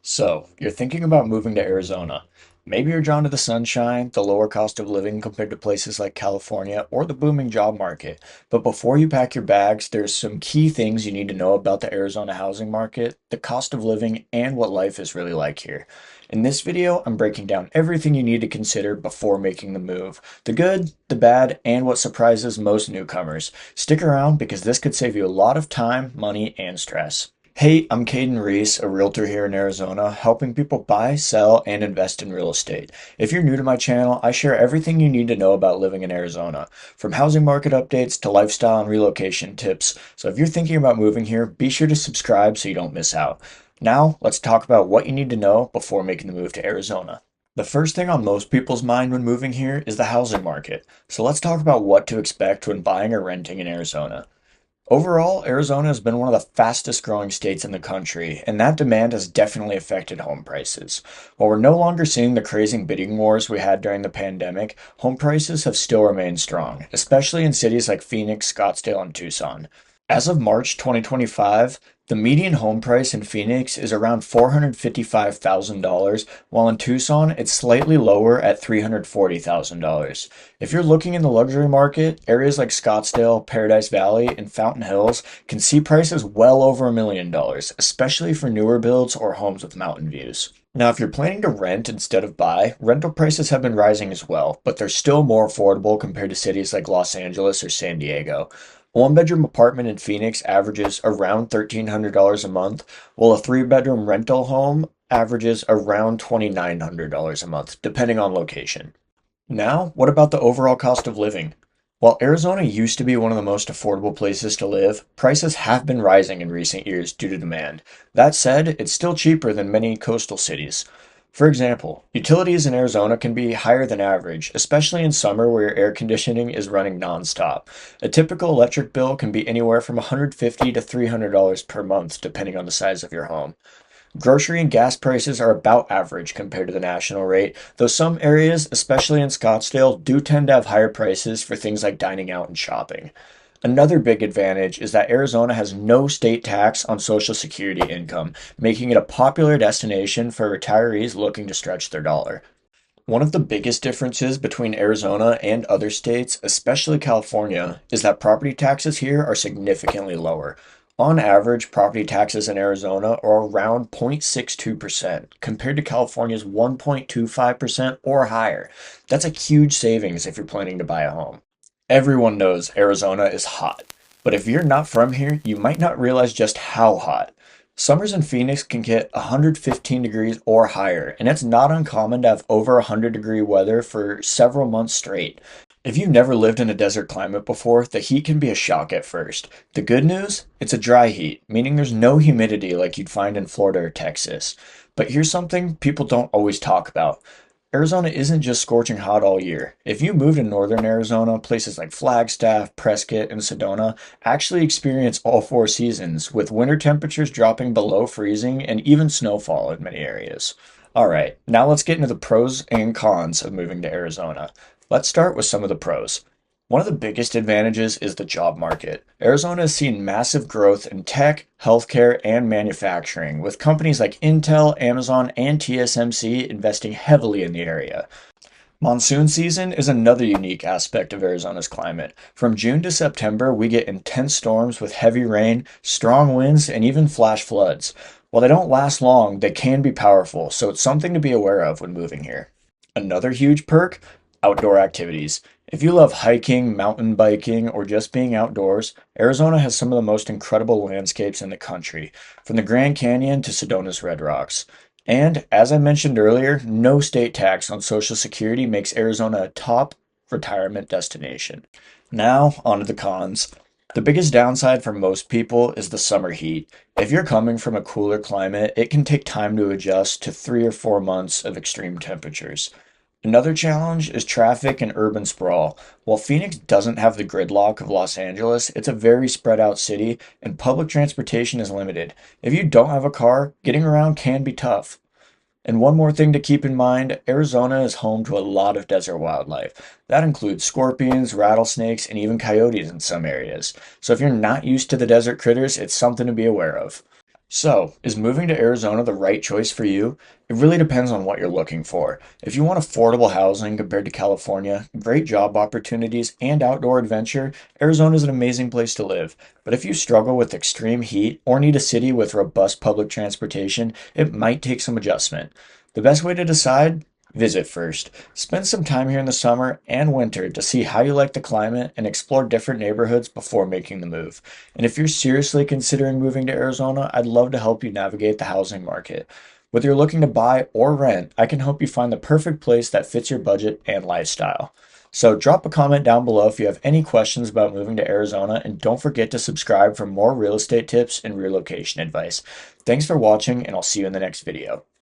So, you're thinking about moving to Arizona. Maybe you're drawn to the sunshine, the lower cost of living compared to places like California, or the booming job market. But before you pack your bags, there's some key things you need to know about the Arizona housing market, the cost of living, and what life is really like here. In this video, I'm breaking down everything you need to consider before making the move. The good, the bad, and what surprises most newcomers. Stick around because this could save you a lot of time, money, and stress. Hey, I'm Kaden Reese, a realtor here in Arizona, helping people buy, sell, and invest in real estate. If you're new to my channel, I share everything you need to know about living in Arizona, from housing market updates to lifestyle and relocation tips. So if you're thinking about moving here, be sure to subscribe so you don't miss out. Now, let's talk about what you need to know before making the move to Arizona. The first thing on most people's mind when moving here is the housing market. So let's talk about what to expect when buying or renting in Arizona. Overall, Arizona has been one of the fastest growing states in the country, and that demand has definitely affected home prices. While we're no longer seeing the crazy bidding wars we had during the pandemic, home prices have still remained strong, especially in cities like Phoenix, Scottsdale, and Tucson. As of March 2025, the median home price in Phoenix is around $455,000, while in Tucson it's slightly lower at $340,000. If you're looking in the luxury market, areas like Scottsdale, Paradise Valley, and Fountain Hills can see prices well over $1 million, especially for newer builds or homes with mountain views. Now, if you're planning to rent instead of buy, rental prices have been rising as well, but they're still more affordable compared to cities like Los Angeles or San Diego. A one-bedroom apartment in Phoenix averages around $1,300 a month, while a three-bedroom rental home averages around $2,900 a month, depending on location. Now, what about the overall cost of living? While Arizona used to be one of the most affordable places to live, prices have been rising in recent years due to demand. That said, it's still cheaper than many coastal cities. For example, utilities in Arizona can be higher than average, especially in summer where your air conditioning is running nonstop. A typical electric bill can be anywhere from $150 to $300 per month, depending on the size of your home. Grocery and gas prices are about average compared to the national rate, though some areas, especially in Scottsdale, do tend to have higher prices for things like dining out and shopping. Another big advantage is that Arizona has no state tax on Social Security income, making it a popular destination for retirees looking to stretch their dollar. One of the biggest differences between Arizona and other states, especially California, is that property taxes here are significantly lower. On average, property taxes in Arizona are around 0.62% compared to California's 1.25% or higher. That's a huge savings if you're planning to buy a home. Everyone knows Arizona is hot, but if you're not from here, you might not realize just how hot. Summers in Phoenix can get 115 degrees or higher, and it's not uncommon to have over 100-degree weather for several months straight. If you've never lived in a desert climate before, the heat can be a shock at first. The good news? It's a dry heat, meaning there's no humidity like you'd find in Florida or Texas. But here's something people don't always talk about. Arizona isn't just scorching hot all year. If you move to northern Arizona, places like Flagstaff, Prescott, and Sedona actually experience all four seasons, with winter temperatures dropping below freezing and even snowfall in many areas. All right, now let's get into the pros and cons of moving to Arizona. Let's start with some of the pros. One of the biggest advantages is the job market. Arizona has seen massive growth in tech, healthcare, and manufacturing, with companies like Intel, Amazon, and TSMC investing heavily in the area. Monsoon season is another unique aspect of Arizona's climate. From June to September, we get intense storms with heavy rain, strong winds, and even flash floods. While they don't last long, they can be powerful, so it's something to be aware of when moving here. Another huge perk: outdoor activities. If you love hiking, mountain biking, or just being outdoors, Arizona has some of the most incredible landscapes in the country, from the Grand Canyon to Sedona's Red Rocks. And as I mentioned earlier, no state tax on Social Security makes Arizona a top retirement destination. Now, on to the cons. The biggest downside for most people is the summer heat. If you're coming from a cooler climate, it can take time to adjust to 3 or 4 months of extreme temperatures. Another challenge is traffic and urban sprawl. While Phoenix doesn't have the gridlock of Los Angeles, it's a very spread out city and public transportation is limited. If you don't have a car, getting around can be tough. And one more thing to keep in mind: Arizona is home to a lot of desert wildlife. That includes scorpions, rattlesnakes, and even coyotes in some areas. So if you're not used to the desert critters, it's something to be aware of. So, is moving to Arizona the right choice for you? It really depends on what you're looking for. If you want affordable housing compared to California, great job opportunities, and outdoor adventure, Arizona is an amazing place to live. But if you struggle with extreme heat or need a city with robust public transportation, it might take some adjustment. The best way to decide? Visit first. Spend some time here in the summer and winter to see how you like the climate and explore different neighborhoods before making the move. And if you're seriously considering moving to Arizona, I'd love to help you navigate the housing market. Whether you're looking to buy or rent, I can help you find the perfect place that fits your budget and lifestyle. So drop a comment down below if you have any questions about moving to Arizona, and don't forget to subscribe for more real estate tips and relocation advice. Thanks for watching, and I'll see you in the next video.